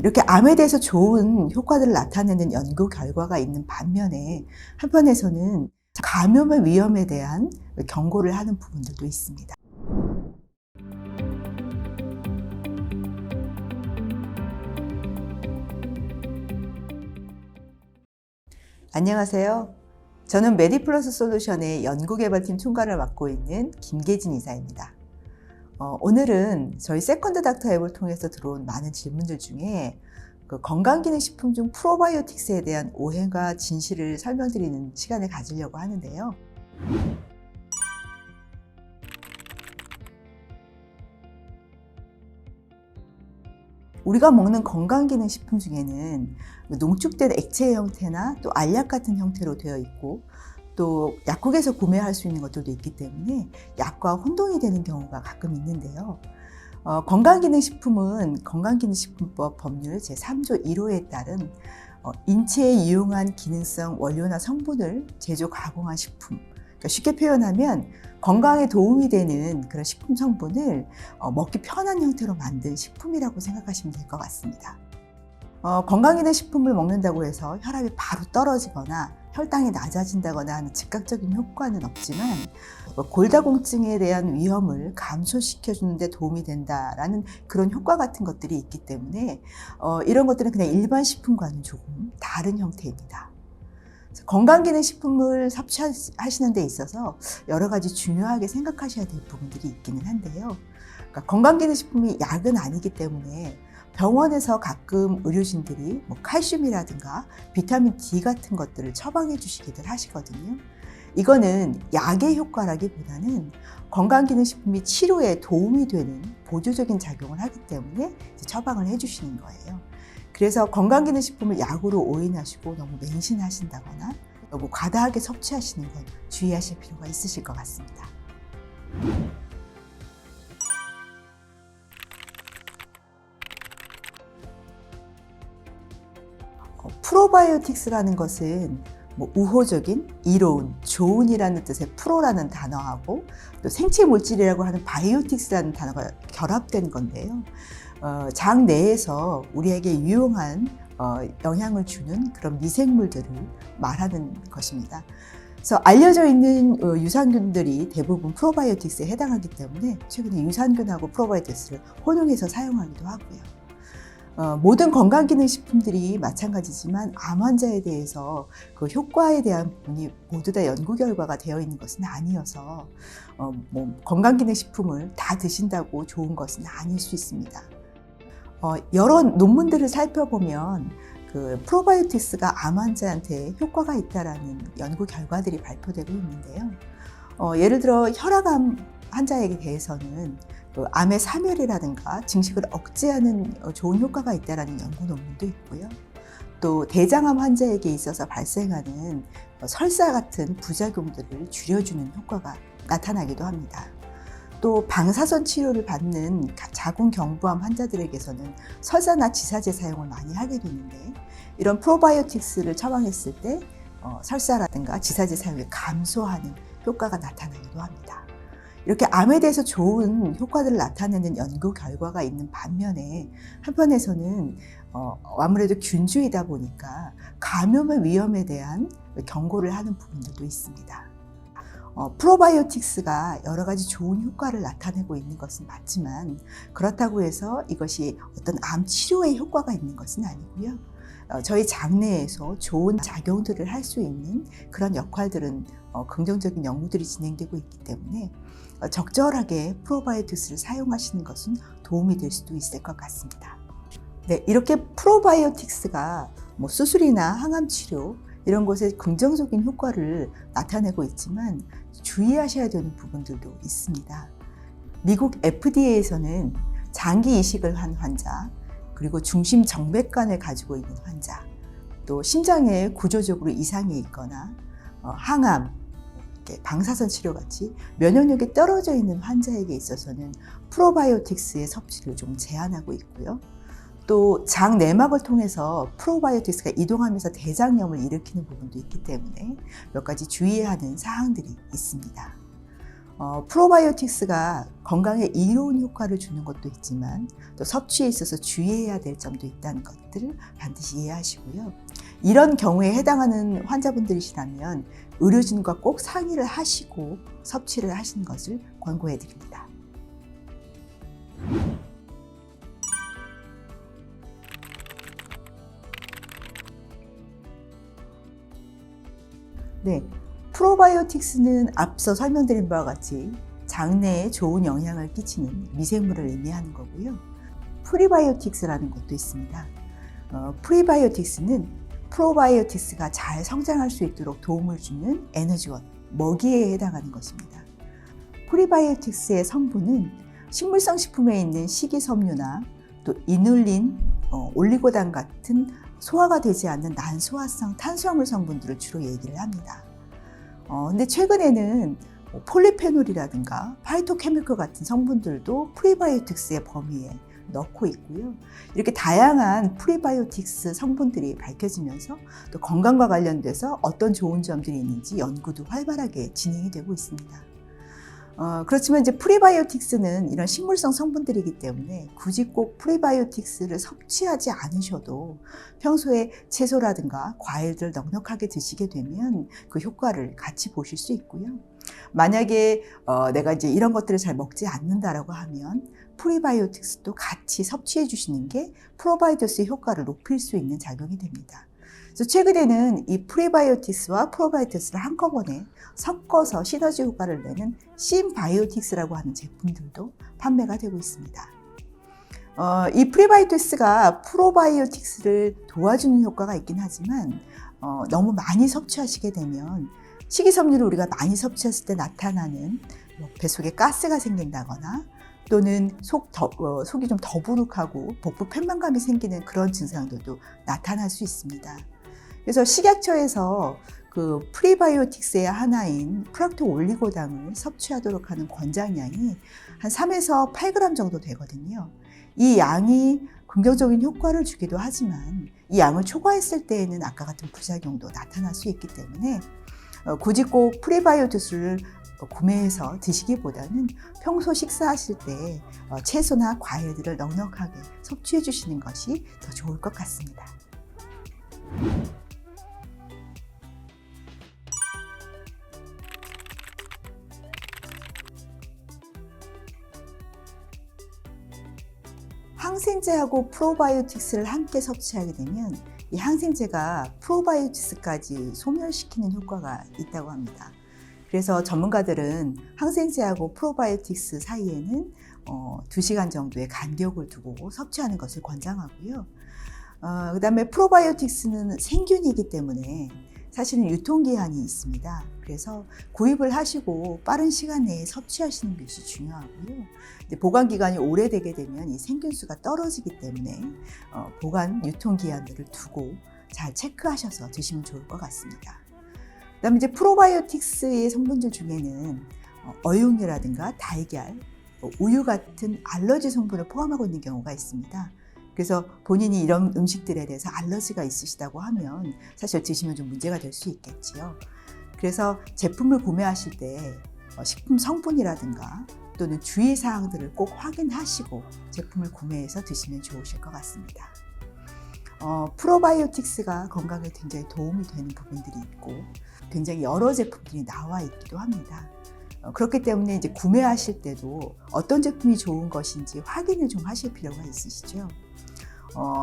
이렇게 암에 대해서 좋은 효과들을 나타내는 연구 결과가 있는 반면에 한편에서는 감염의 위험에 대한 경고를 하는 부분들도 있습니다. 안녕하세요. 저는 메디플러스 솔루션의 연구개발팀 총괄을 맡고 있는 김계진 이사입니다. 오늘은 저희 세컨드 닥터 앱을 통해서 들어온 많은 질문들 중에 건강기능식품 중 프로바이오틱스에 대한 오해가 진실을 설명드리는 시간을 가지려고 하는데요. 우리가 먹는 건강기능식품 중에는 농축된 액체 형태나 또 알약 같은 형태로 되어 있고 또 약국에서 구매할 수 있는 것들도 있기 때문에 약과 혼동이 되는 경우가 가끔 있는데요. 건강기능식품은 건강기능식품법 법률 제3조 1호에 따른 인체에 유용한 기능성 원료나 성분을 제조 가공한 식품, 그러니까 쉽게 표현하면 건강에 도움이 되는 그런 식품 성분을 먹기 편한 형태로 만든 식품이라고 생각하시면 될 것 같습니다. 건강기능식품을 먹는다고 해서 혈압이 바로 떨어지거나 혈당이 낮아진다거나 하는 즉각적인 효과는 없지만 골다공증에 대한 위험을 감소시켜주는 데 도움이 된다라는 그런 효과 같은 것들이 있기 때문에 이런 것들은 그냥 일반 식품과는 조금 다른 형태입니다. 건강기능식품을 섭취하시는 데 있어서 여러 가지 중요하게 생각하셔야 될 부분들이 있기는 한데요. 그러니까 건강기능식품이 약은 아니기 때문에 병원에서 가끔 의료진들이 칼슘이라든가 비타민 D 같은 것들을 처방해 주시기들 하시거든요. 이거는 약의 효과라기보다는 건강기능식품이 치료에 도움이 되는 보조적인 작용을 하기 때문에 처방을 해 주시는 거예요. 그래서 건강기능식품을 약으로 오인하시고 너무 맹신하신다거나 너무 과다하게 섭취하시는 건 주의하실 필요가 있으실 것 같습니다. 프로바이오틱스라는 것은 우호적인, 이로운, 좋은이라는 뜻의 프로라는 단어하고 또 생체 물질이라고 하는 바이오틱스라는 단어가 결합된 건데요. 장 내에서 우리에게 유용한 영향을 주는 그런 미생물들을 말하는 것입니다. 그래서 알려져 있는 유산균들이 대부분 프로바이오틱스에 해당하기 때문에 최근에 유산균하고 프로바이오틱스를 혼용해서 사용하기도 하고요. 모든 건강기능식품들이 마찬가지지만 암 환자에 대해서 그 효과에 대한 부분이 모두 다 연구 결과가 되어 있는 것은 아니어서 건강기능식품을 다 드신다고 좋은 것은 아닐 수 있습니다. 여러 논문들을 살펴보면 그 프로바이오틱스가 암 환자한테 효과가 있다라는 연구 결과들이 발표되고 있는데요. 예를 들어 혈압암 환자에게 대해서는 암의 사멸이라든가 증식을 억제하는 좋은 효과가 있다는 연구 논문도 있고요. 또 대장암 환자에게 있어서 발생하는 설사 같은 부작용들을 줄여주는 효과가 나타나기도 합니다. 또 방사선 치료를 받는 자궁경부암 환자들에게서는 설사나 지사제 사용을 많이 하게 되는데 이런 프로바이오틱스를 처방했을 때 설사라든가 지사제 사용이 감소하는 효과가 나타나기도 합니다. 이렇게 암에 대해서 좋은 효과들을 나타내는 연구 결과가 있는 반면에 한편에서는 아무래도 균주이다 보니까 감염의 위험에 대한 경고를 하는 부분들도 있습니다. 프로바이오틱스가 여러 가지 좋은 효과를 나타내고 있는 것은 맞지만 그렇다고 해서 이것이 어떤 암 치료에 효과가 있는 것은 아니고요. 저희 장내에서 좋은 작용들을 할 수 있는 그런 역할들은 긍정적인 연구들이 진행되고 있기 때문에 적절하게 프로바이오틱스를 사용하시는 것은 도움이 될 수도 있을 것 같습니다. 네, 이렇게 프로바이오틱스가 수술이나 항암 치료 이런 것에 긍정적인 효과를 나타내고 있지만 주의하셔야 되는 부분들도 있습니다. 미국 FDA에서는 장기 이식을 한 환자, 그리고 중심 정맥관을 가지고 있는 환자, 또 심장에 구조적으로 이상이 있거나 항암, 방사선 치료같이 면역력이 떨어져 있는 환자에게 있어서는 프로바이오틱스의 섭취를 좀 제한하고 있고요. 또 장 내막을 통해서 프로바이오틱스가 이동하면서 대장염을 일으키는 부분도 있기 때문에 몇 가지 주의해야 하는 사항들이 있습니다. 프로바이오틱스가 건강에 이로운 효과를 주는 것도 있지만 또 섭취에 있어서 주의해야 될 점도 있다는 것들을 반드시 이해하시고요. 이런 경우에 해당하는 환자분들이시라면 의료진과 꼭 상의를 하시고 섭취를 하시는 것을 권고해 드립니다. 네, 프로바이오틱스는 앞서 설명드린 바와 같이 장내에 좋은 영향을 끼치는 미생물을 의미하는 거고요. 프리바이오틱스라는 것도 있습니다. 프리바이오틱스는 프로바이오틱스가 잘 성장할 수 있도록 도움을 주는 에너지원, 먹이에 해당하는 것입니다. 프리바이오틱스의 성분은 식물성 식품에 있는 식이섬유나 또 이눌린, 올리고당 같은 소화가 되지 않는 난소화성 탄수화물 성분들을 주로 얘기를 합니다. 근데 최근에는 폴리페놀이라든가 파이토케미컬 같은 성분들도 프리바이오틱스의 범위에 넣고 있고요. 이렇게 다양한 프리바이오틱스 성분들이 밝혀지면서 또 건강과 관련돼서 어떤 좋은 점들이 있는지 연구도 활발하게 진행이 되고 있습니다. 그렇지만 이제 프리바이오틱스는 이런 식물성 성분들이기 때문에 굳이 꼭 프리바이오틱스를 섭취하지 않으셔도 평소에 채소라든가 과일들 넉넉하게 드시게 되면 그 효과를 같이 보실 수 있고요. 만약에 내가 이제 이런 것들을 잘 먹지 않는다라고 하면 프리바이오틱스도 같이 섭취해 주시는 게 프로바이오틱스의 효과를 높일 수 있는 작용이 됩니다. 그래서 최근에는 이 프리바이오틱스와 프로바이오틱스를 한꺼번에 섞어서 시너지 효과를 내는 심바이오틱스라고 하는 제품들도 판매가 되고 있습니다. 이 프리바이오틱스가 프로바이오틱스를 도와주는 효과가 있긴 하지만 너무 많이 섭취하시게 되면 식이섬유를 우리가 많이 섭취했을 때 나타나는 뱃속에 가스가 생긴다거나 또는 속이 좀 더부룩하고 복부 편만감이 생기는 그런 증상들도 나타날 수 있습니다. 그래서 식약처에서 그 프리바이오틱스의 하나인 프락토 올리고당을 섭취하도록 하는 권장량이 한 3에서 8g 정도 되거든요. 이 양이 긍정적인 효과를 주기도 하지만 이 양을 초과했을 때에는 아까 같은 부작용도 나타날 수 있기 때문에 굳이 꼭 프리바이오틱스를 구매해서 드시기보다는 평소 식사하실 때 채소나 과일들을 넉넉하게 섭취해 주시는 것이 더 좋을 것 같습니다. 항생제하고 프로바이오틱스를 함께 섭취하게 되면 이 항생제가 프로바이오틱스까지 소멸시키는 효과가 있다고 합니다. 그래서 전문가들은 항생제하고 프로바이오틱스 사이에는 2시간 정도의 간격을 두고 섭취하는 것을 권장하고요. 그 다음에 프로바이오틱스는 생균이기 때문에 사실은 유통기한이 있습니다. 그래서 구입을 하시고 빠른 시간 내에 섭취하시는 것이 중요하고요. 보관기간이 오래되게 되면 이 생균수가 떨어지기 때문에 보관 유통기한들을 두고 잘 체크하셔서 드시면 좋을 것 같습니다. 그다음에 이제 프로바이오틱스의 성분들 중에는 어육류라든가 달걀, 우유 같은 알러지 성분을 포함하고 있는 경우가 있습니다. 그래서 본인이 이런 음식들에 대해서 알러지가 있으시다고 하면 사실 드시면 좀 문제가 될 수 있겠지요. 그래서 제품을 구매하실 때 식품 성분이라든가 또는 주의사항들을 꼭 확인하시고 제품을 구매해서 드시면 좋으실 것 같습니다. 프로바이오틱스가 건강에 굉장히 도움이 되는 부분들이 있고 굉장히 여러 제품들이 나와 있기도 합니다. 그렇기 때문에 이제 구매하실 때도 어떤 제품이 좋은 것인지 확인을 좀 하실 필요가 있으시죠.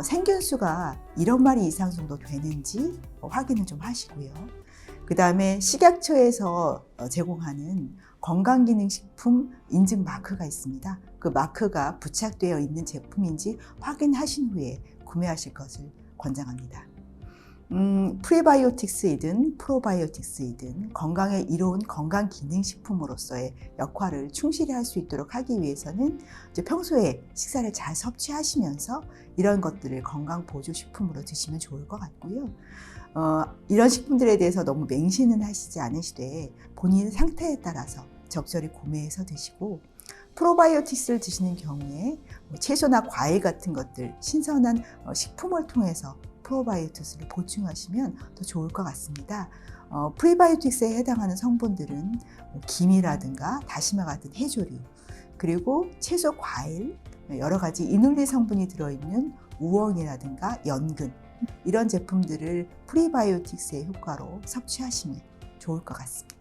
생균수가 1억 마리 이상 정도 되는지 확인을 좀 하시고요. 그 다음에 식약처에서 제공하는 건강기능식품 인증 마크가 있습니다. 그 마크가 부착되어 있는 제품인지 확인하신 후에 구매하실 것을 권장합니다. 프리바이오틱스이든 프로바이오틱스이든 건강에 이로운 건강기능식품으로서의 역할을 충실히 할 수 있도록 하기 위해서는 이제 평소에 식사를 잘 섭취하시면서 이런 것들을 건강보조식품으로 드시면 좋을 것 같고요. 이런 식품들에 대해서 너무 맹신은 하시지 않으시되 본인 상태에 따라서 적절히 구매해서 드시고 프로바이오틱스를 드시는 경우에 채소나 과일 같은 것들, 신선한 식품을 통해서 프로바이오틱스를 보충하시면 더 좋을 것 같습니다. 프리바이오틱스에 해당하는 성분들은 김이라든가 다시마 같은 해조류, 그리고 채소, 과일, 여러 가지 이눌린 성분이 들어있는 우엉이라든가 연근, 이런 제품들을 프리바이오틱스의 효과로 섭취하시면 좋을 것 같습니다.